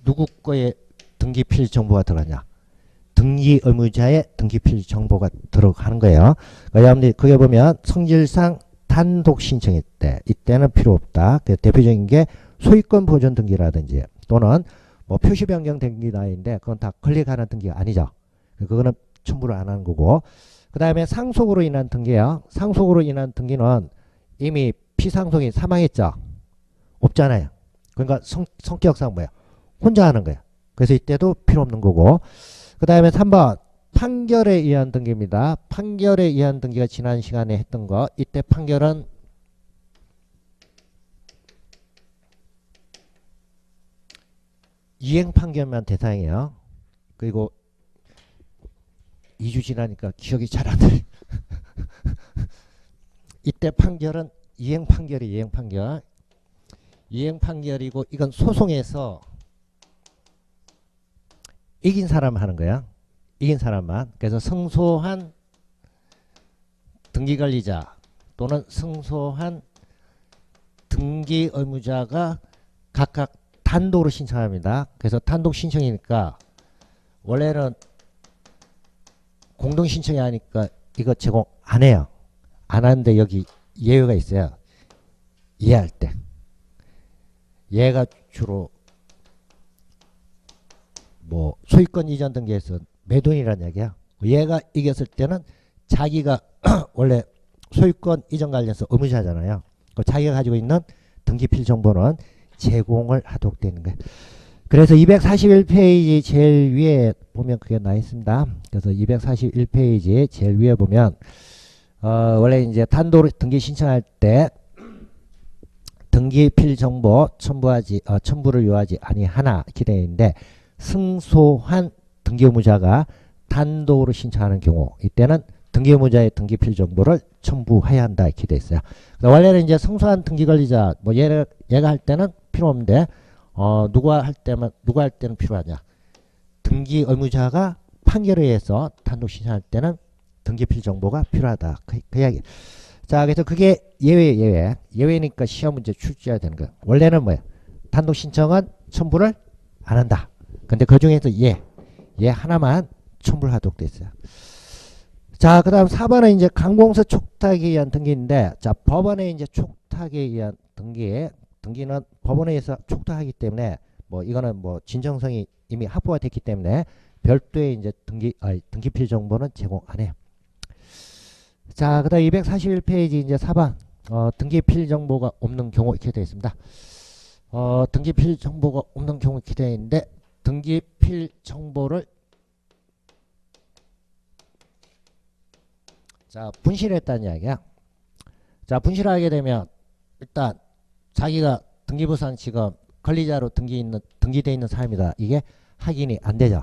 누구 거에 등기필 정보가 들어가냐? 등기 의무자의 등기필 정보가 들어가는 거예요. 그러니까 여러분들 그게 보면 성질상 단독 신청일 때 이때는 필요 없다. 대표적인 게 소유권 보존 등기라든지 또는 뭐 표시 변경 등기라인데 그건 다 권리에 관한 등기가 아니죠. 그거는 첨부를 안 하는 거고, 그 다음에 상속으로 인한 등기요. 상속으로 인한 등기는 이미 피상속인 사망했죠. 없잖아요. 그러니까 성격상 뭐야? 혼자 하는 거야. 그래서 이때도 필요 없는 거고, 그 다음에 3번 판결에 의한 등기입니다. 판결에 의한 등기가 지난 시간에 했던 거, 이때 판결은 이행 판결만 대상이에요. 그리고 2주 지나니까 기억이 잘 안 나요. 이때 판결은 이행 판결이 이행 판결. 이행 판결이고 이건 소송에서 이긴 사람 하는 거야. 이긴 사람만. 그래서 승소한 등기관리자 또는 승소한 등기 의무자가 각각 단독으로 신청합니다. 그래서 단독 신청이니까 원래는 공동 신청이 하니까 이거 제공 안 해요. 안 하는데 여기 예외가 있어요. 이해할 때. 얘가 주로 뭐 소유권 이전 등기에서 매도인이라는 얘기야. 얘가 이겼을 때는 자기가 원래 소유권 이전 관련해서 의무자잖아요. 자기가 가지고 있는 등기필 정보는 제공을 하도록 되는 거예요. 그래서 241페이지 제일 위에 보면 그게 나와 있습니다. 그래서 241페이지 제일 위에 보면 원래 이제 단독으로 등기 신청할 때 등기필 정보 첨부를 요하지 아니하나 이렇게 되어 있는데, 승소한 등기 의무자가 단독으로 신청하는 경우 이때는 등기 의무자의 등기필 정보를 첨부해야 한다 이렇게 되어 있어요. 원래는 이제 승소한 등기 관리자 뭐 얘가 할 때는 필요 없는데 누가 할 때는 필요하냐? 등기 의무자가 판결에 의해서 단독 신청할 때는 등기필 정보가 필요하다. 그 이야기. 자, 그래서 그게 예외니까 시험 문제 출제해야 되는 거야. 원래는 뭐야? 단독 신청은 첨부를 안 한다. 근데 그 중에서 얘 하나만 첨부를 하도록 돼 있어요. 자, 그 다음 4번은 이제 관공서 촉탁에 의한 등기인데, 자, 법원에 이제 촉탁에 의한 등기는 법원에 의해서 촉탁하기 때문에 뭐 이거는 뭐 진정성이 이미 확보가 됐기 때문에 별도의 이제 등기필 정보는 제공 안 해요. 자, 그 다음 241페이지 이제 4번 등기필 정보가 없는 경우 이렇게 되어 있습니다. 등기필 정보가 없는 경우 이렇게 되어 있는데, 등기필 정보를 자 분실했다는 이야기야. 자, 분실하게 되면 일단 자기가 등기부상 지금 권리자로 등기돼 있는 사람이다. 이게 확인이 안 되죠.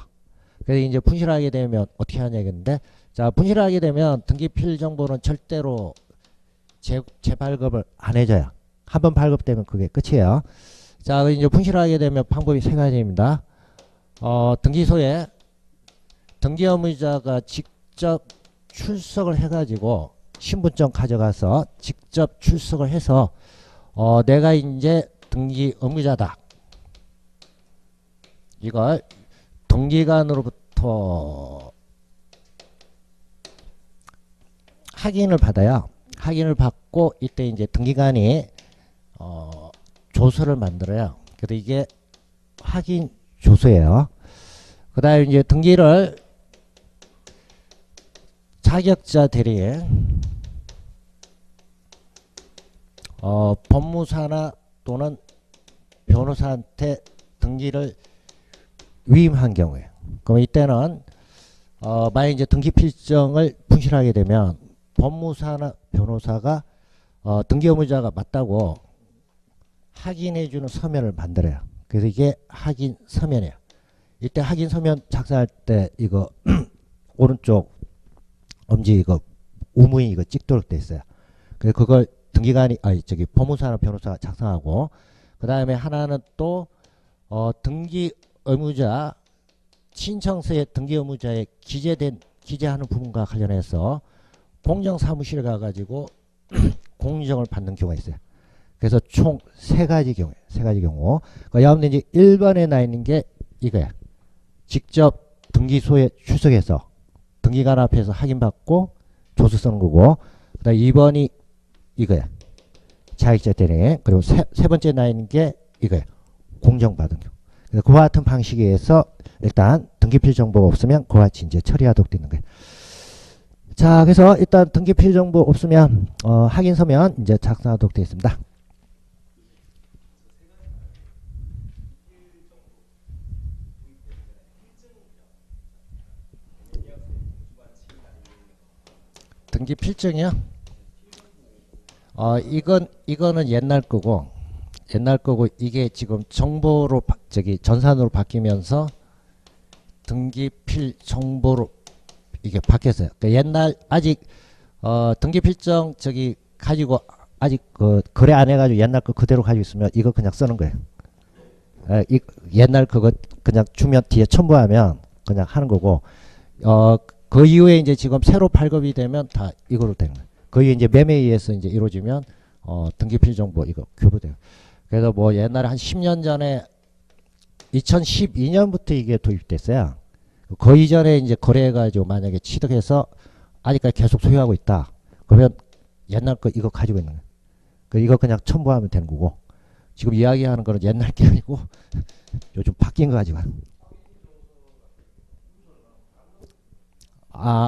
그래서 이제 분실하게 되면 어떻게 하냐겠는데, 자, 분실하게 되면 등기필 정보는 절대로 재발급을 안 해줘요. 한번 발급되면 그게 끝이에요. 자, 이제 분실하게 되면 방법이 세 가지입니다. 등기소에 등기 의무자가 직접 출석을 해가지고 신분증 가져가서 직접 출석을 해서 내가 이제 등기 의무자다. 이걸 등기관으로부터 확인을 받아요. 확인을 받고 이때 이제 등기관이 조서를 만들어요. 그래서 이게 확인 조서예요. 그 다음에 이제 등기를 자격자 대리인 법무사나 또는 변호사한테 등기를 위임한 경우에, 그럼 이때는 만약 이제 등기 필정을 분실하게 되면 법무사나 변호사가 등기 의무자가 맞다고 확인해주는 서면을 만들어요. 그래서 이게 확인 서면이에요. 이때 확인 서면 작성할 때 이거 오른쪽 엄지 이거 우무이 이거 찍도록 돼 있어요. 그래서 그걸 등기관이 법무사나 변호사가 작성하고, 그 다음에 하나는 또 등기 의무자 신청서에 등기 의무자에 기재하는 부분과 관련해서 공정사무실에 가가지고 공정을 받는 경우가 있어요. 그래서 총 세 가지 경우. 여러분들 이제 1번에 나 있는 게 이거야. 직접 등기소에 출석해서 등기관 앞에서 확인받고 조서 쓰는 거고, 그다음 2번이 이거야. 자격자 대리인. 그리고 세 번째 나 있는 게 이거야. 공정받은 경우. 그래서 그와 같은 방식에 서 일단 등기필 정보가 없으면 그와 같이 이제 처리하도록 되는 거예요. 자, 그래서 일단 등기필 정보 없으면 확인 서면 이제 작성하도록 되어 있습니다. 등기 필증이요? 이거는 옛날 거고 이게 지금 정보로 전산으로 바뀌면서 등기필 정보로 이게 바뀌었어요. 그러니까 옛날 아직 등기 필정 가지고 아직 거래 안 해가지고 옛날 거 그대로 가지고 있으면 이거 그냥 쓰는 거예요. 옛날 그거 그냥 주면 뒤에 첨부하면 그냥 하는 거고, 그 이후에 이제 지금 새로 발급이 되면 다 이거로 되는 거예요. 그 이후에 이제 매매에 의해서 이제 이루어지면 등기필 정보 이거 교부돼요. 그래서 뭐 옛날에 한 10년 전에 2012년부터 이게 도입됐어요. 그 이전에 이제 거래해가지고 만약에 취득해서 아직까지 계속 소유하고 있다. 그러면 옛날 거 이거 가지고 있는 거예요. 이거 그냥 첨부하면 되는 거고, 지금 이야기하는 거는 옛날 게 아니고 요즘 바뀐 거 가지고.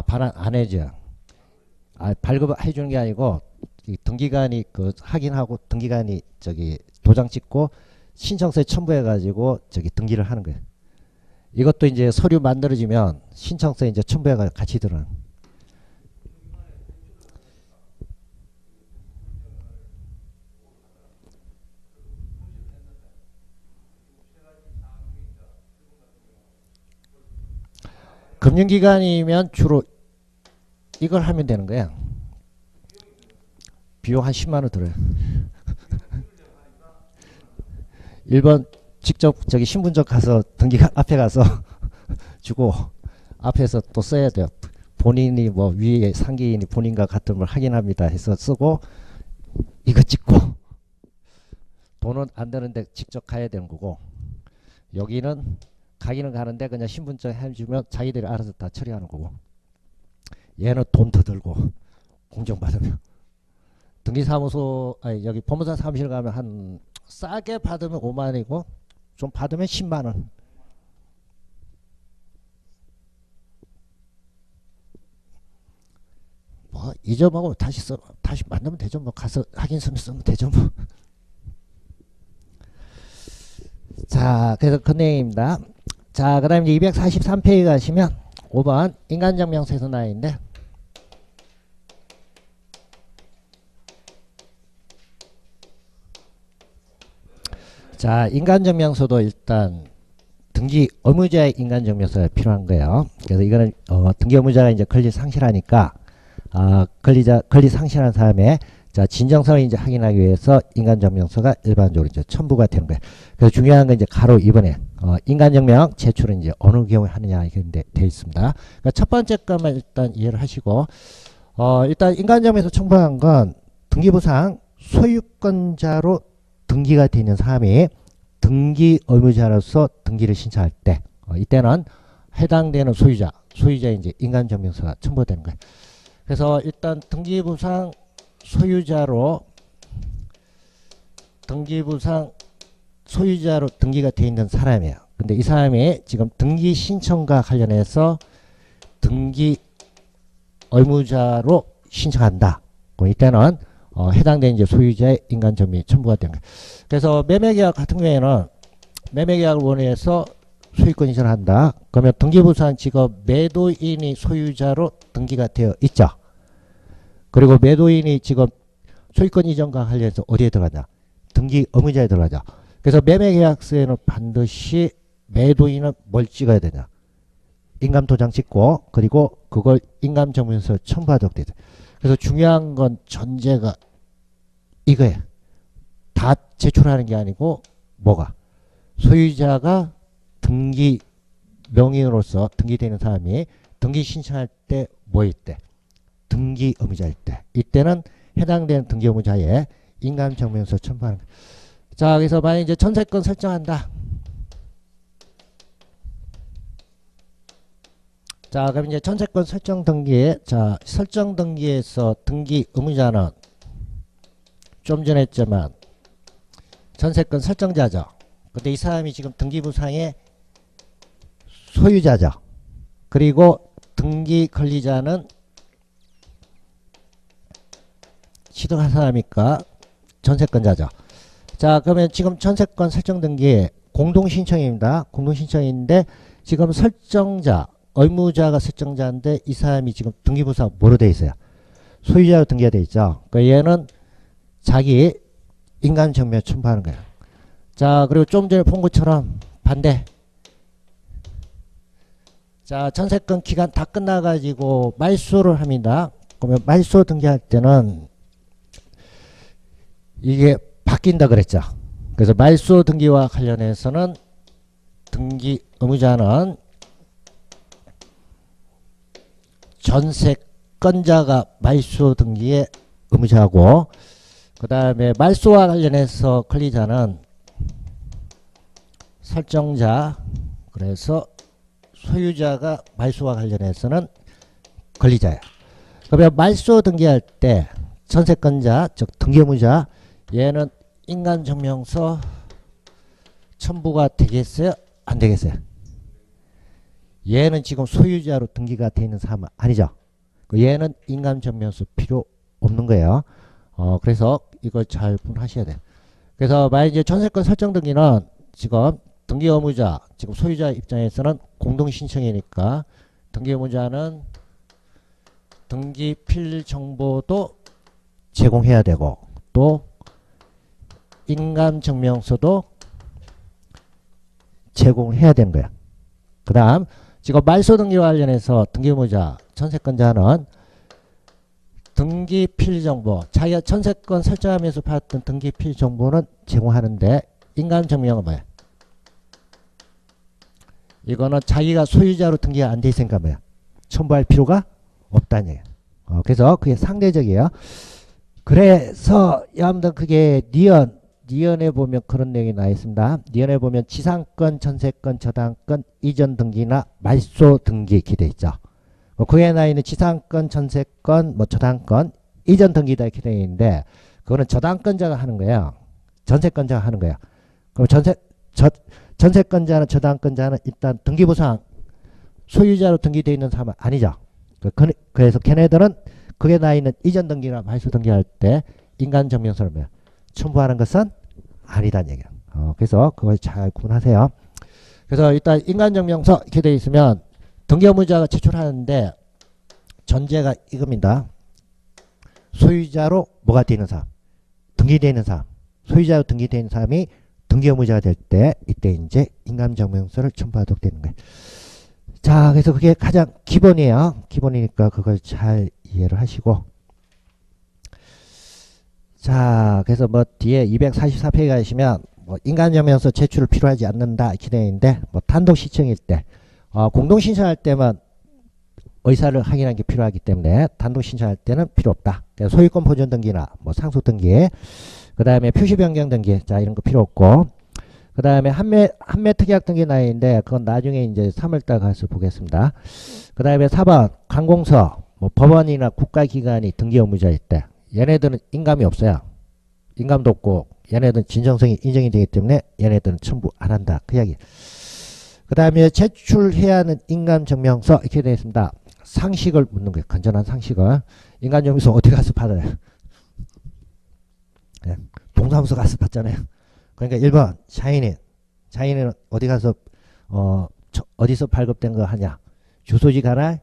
발행 안 해줘. 발급해 주는 게 아니고 등기관이 확인하고 등기관이 도장 찍고 신청서에 첨부해 가지고 등기를 하는 거예요. 이것도 이제 서류 만들어지면 신청서에 이제 첨부해 가지고 같이 들어요. 금융기관이면 주로 이걸 하면 되는 거야. 비용 한 10만원 들어요. 1번 직접 신분증 가서 등기관 앞에 가서 주고 앞에서 또 써야 돼요. 본인이 뭐 위에 상기인이 본인과 같은 걸 확인합니다 해서 쓰고 이거 찍고, 돈은 안 되는데 직접 가야 되는 거고, 여기는 가기는 가는데 그냥 신분증 해주면 자기들이 알아서 다 처리하는 거고, 얘는 돈 더 들고 공정받으면 등기사무소 여기 법무사 사무실 가면 한 싸게 받으면 5만원이고 좀 받으면 10만원. 뭐 잊어먹으면 다시 만나면 되죠. 뭐 가서 확인서면 쓰면 되죠 뭐. 자, 그래서 그 내용입니다. 자, 그 다음에 243페이지 가시면 5번 인간적 명세서 나인데, 자, 인간증명서도 일단 등기 의무자의 인간증명서가 필요한 거예요. 그래서 이거는 등기 의무자가 이제 권리 상실하니까 권리 상실한 사람의 자 진정성을 이제 확인하기 위해서 인간증명서가 일반적으로 이제 첨부가 되는 거예요. 그래서 중요한 건 이제 가로 2번에 인간증명 제출은 이제 어느 경우에 하느냐 이렇게 돼 있습니다. 그러니까 첫 번째 것만 일단 이해를 하시고 일단 인간증명서 첨부한 건 등기부상 소유권자로 등기가 되어 있는 사람이 등기 의무자로서 등기를 신청할 때 이때는 해당되는 소유자의 이제 인간증명서가 첨부되는 거예요. 그래서 일단 등기부상 소유자로 등기가 되어 있는 사람이에요. 근데 이 사람이 지금 등기 신청과 관련해서 등기 의무자로 신청한다. 이때는 해당된 이제 소유자의 인간증명이 첨부가 되는 거예요. 그래서 매매계약 같은 경우에는 매매계약을 원해서 소유권 이전을 한다. 그러면 등기부상 지금 매도인이 소유자로 등기가 되어 있죠. 그리고 매도인이 지금 소유권 이전과 관련해서 어디에 들어가냐? 등기 의무자에 들어가죠. 그래서 매매계약서에는 반드시 매도인은 뭘 찍어야 되냐? 인감도장 찍고 그리고 그걸 인감증명서에 첨부하도록 되죠. 그래서 중요한 건 전제가 이거예요. 다 제출하는 게 아니고 뭐가? 소유자가 등기 명의로서 등기되는 사람이 등기 신청할 때 뭐일 때? 등기 의무자일 때. 이때는 해당되는 등기 의무자의 인감증명서 첨부하는 거예요. 자, 그래서 만약 이제 전세권 설정한다. 자, 그럼 이제 전세권 설정 등기, 자, 설정 등기에서 등기 의무자는 좀 전에 했지만 전세권 설정자죠. 근데 이 사람이 지금 등기부상의 소유자죠. 그리고 등기 권리자는 취득한 사람이니까 전세권자죠. 자, 그러면 지금 전세권 설정 등기 공동신청입니다. 공동신청인데 지금 설정자 의무자가 설정자인데 이 사람이 지금 등기부상 뭐로 돼 있어요? 소유자로 등기가 돼 있죠. 그러니까 얘는 자기 인감증명 첨부하는 거예요. 자, 그리고 좀 전에 본 것처럼 반대. 자, 전세권 기간 다 끝나가지고 말소를 합니다. 그러면 말소 등기할 때는 이게 바뀐다 그랬죠. 그래서 말소 등기와 관련해서는 등기 의무자는 전세권자가 말소 등기에 의무자고 그 다음에 말소와 관련해서 권리자는 설정자 그래서 소유자가 말소와 관련해서는 권리자예요. 그러면 말소 등기할 때 전세권자 즉 등기 의무자 얘는 인감증명서 첨부가 되겠어요? 안 되겠어요? 얘는 지금 소유자로 등기가 되어 있는 사람은 아니죠. 얘는 인감증명서 필요 없는 거예요. 그래서 이걸 잘 분하셔야 돼요. 그래서 만약 이제 전세권 설정 등기는 지금 등기 의무자, 지금 소유자 입장에서는 공동신청이니까 등기 의무자는 등기필 정보도 제공해야 되고 또 인감증명서도 제공해야 되는 거야. 그 다음 지금 말소 등기와 관련해서 등기 의무자, 전세권자는 등기필 정보, 자기가 전세권 설정하면서 받았던 등기필 정보는 제공하는데 인감증명은 뭐야? 이거는 자기가 소유자로 등기가 안 돼 있으니까 뭐야? 첨부할 필요가 없다는 얘기야. 그래서 그게 상대적이에요. 그래서 여러분들 그게 니언에 보면 그런 내용이 나와 있습니다. 니언에 보면 지상권, 전세권, 저당권, 이전 등기나 말소 등기 이렇게 돼 있죠. 그에 나와 있는 지상권, 전세권, 저당권, 이전 등기다 이렇게 되어 있는데 그거는 저당권자가 하는 거예요. 전세권자가 하는 거예요. 그럼 전세권자는 저당권자는 일단 등기부상 소유자로 등기되어 있는 사람은 아니죠. 그래서 걔네들은 그게 나와 있는 이전 등기나 말소 등기할 때 인감증명서를 뭐야? 첨부하는 것은 아니다는 얘기예요. 그래서 그걸 잘 구분하세요. 그래서 일단 인감증명서 이렇게 되어 있으면 등기 의무자가 제출하는데 전제가 이겁니다. 소유자로 뭐가 되어 있는 사람? 등기되어 있는 사람. 소유자로 등기되어 있는 사람이 등기 의무자가 될 때 이때 이제 인감증명서를 첨부하도록 되는 거예요. 자, 그래서 그게 가장 기본이에요. 기본이니까 그걸 잘 이해를 하시고. 자, 그래서 뭐 뒤에 244페이지 가시면 뭐 인감증명서 제출을 필요하지 않는다 이렇게 되어 있는데, 뭐 단독 신청일 때, 공동 신청할 때만 의사를 확인하는 게 필요하기 때문에 단독 신청할 때는 필요 없다. 그래서 소유권 보존 등기나 뭐 상속 등기, 그 다음에 표시 변경 등기, 자 이런 거 필요 없고, 그 다음에 한매 특약 등기 나이인데 그건 나중에 이제 3월달 가서 보겠습니다. 그 다음에 4번 관공서, 뭐 법원이나 국가기관이 등기 의무자일 때 얘네들은 인감이 없어요. 인감도 없고 얘네들은 진정성이 인정이 되기 때문에 얘네들은 첨부 안 한다. 그 이야기. 그 다음에 제출해야 하는 인감증명서 이렇게 되어 있습니다. 상식을 묻는 거예요. 건전한 상식을. 인감증명서 어디 가서 받아요? 네. 동사무소 가서 받잖아요. 그러니까 1번 자인은 어디 가서 어디서 발급된 거 하냐? 주소지 가나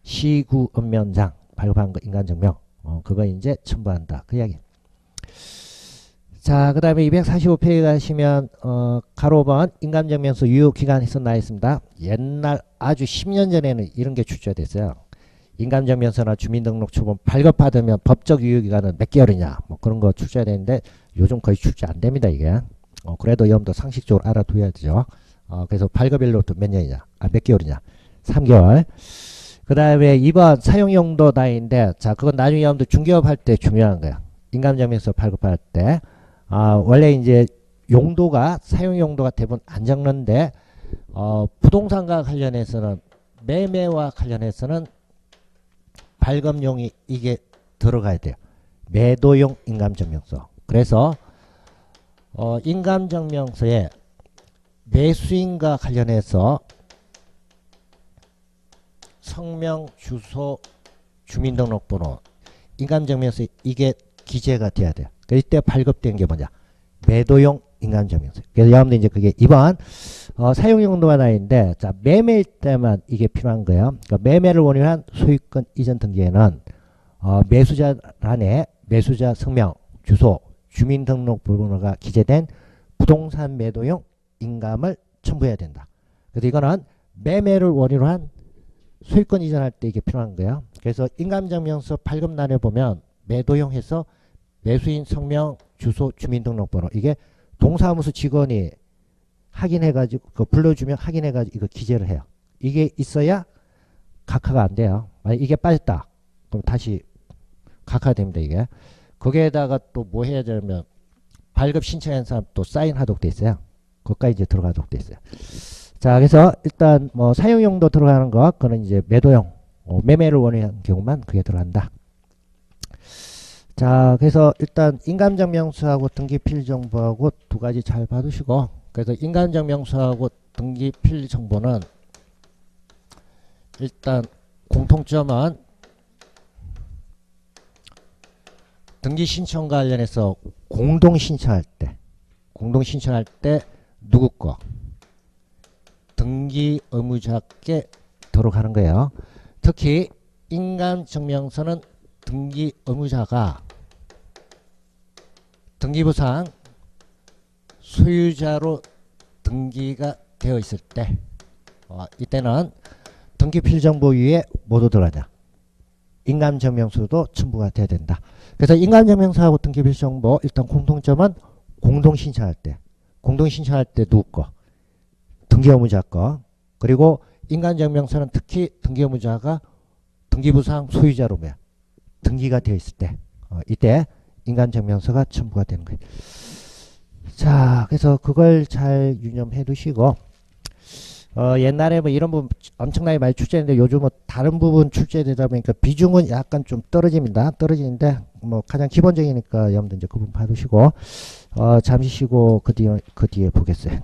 시구읍면장 발급한 거 인감증명. 그거 이제 첨부한다. 그 이야기. 자, 그 다음에 245페이지 가시면 가로번 인감증명서 유효기간에서 나와 있습니다. 옛날 아주 10년 전에는 이런 게 출제됐어요. 인감증명서나 주민등록초본 발급받으면 법적 유효기간은 몇 개월이냐 뭐 그런 거 출제되는데 요즘 거의 출제 안 됩니다. 이게 그래도 여러분도 상식적으로 알아둬야 되죠. 그래서 발급일로부터 몇 년이냐, 몇 개월이냐, 3개월. 그 다음에 2번 사용용도 나이인데, 자 그건 나중에 여러분들 중개업할 때 중요한 거야. 인감증명서 발급할 때 원래 이제 용도가 사용용도가 대부분 안 적는데 부동산과 관련해서는 매매와 관련해서는 발급용이 이게 들어가야 돼요. 매도용 인감증명서. 그래서 인감증명서에 매수인과 관련해서 성명, 주소, 주민등록번호, 인감증명서 이게 기재가 돼야 돼요. 이때 발급된 게 뭐냐? 매도용 인감증명서. 그래서 여러분들 이제 그게 2번 사용용도가 나있는데, 자 매매일 때만 이게 필요한 거예요. 그러니까 매매를 원인한 소유권 이전 등기에는 매수자란에 매수자 성명, 주소, 주민등록번호가 기재된 부동산 매도용 인감을 첨부해야 된다. 그래서 이거는 매매를 원인으로 한 소유권 이전할 때 이게 필요한 거예요. 그래서 인감증명서 발급란에 보면 매도용 해서 매수인 성명, 주소, 주민등록번호 이게 동사무소 직원이 확인해가지고 그 불러주면 확인해가지고 이거 기재를 해요. 이게 있어야 각하가 안 돼요. 만약 이게 빠졌다 그럼 다시 각하됩니다. 이게 거기에다가 또 뭐 해야 되냐면 발급 신청한 사람 또 사인하도록 돼 있어요. 그것까지 이제 들어가도록 돼 있어요. 자 그래서 일단 뭐 사용용도 들어가는 거 그거는 이제 매도용 매매를 원하는 경우만 그게 들어간다. 자 그래서 일단 인감증명서하고 등기필정보하고 두 가지 잘 받으시고, 그래서 인감증명서하고 등기필정보는 일단 공통점은 등기신청 관련해서 공동신청할 때 누구 거? 등기 의무자께 들어가는 거예요. 특히 인감증명서는 등기 의무자가 등기부상 소유자로 등기가 되어 있을 때 이때는 등기필정보 위에 모두 들어가냐? 인감증명서도 첨부가 돼야 된다. 그래서 인감증명서하고 등기필정보 일단 공통점은 공동신청할 때 누구 거? 등기 의무자 거. 그리고 인감증명서는 특히 등기 의무자가 등기부상 소유자로 등기가 되어 있을 때 이때 인감증명서가 첨부가 되는 거예요. 자 그래서 그걸 잘 유념해 두시고, 옛날에 뭐 이런 부분 엄청나게 많이 출제했는데 요즘은 다른 부분 출제되다 보니까 비중은 약간 좀 떨어지는데 뭐 가장 기본적이니까 여러분들 이제 그 부분 봐두시고 잠시 쉬고 그 뒤에 보겠어요.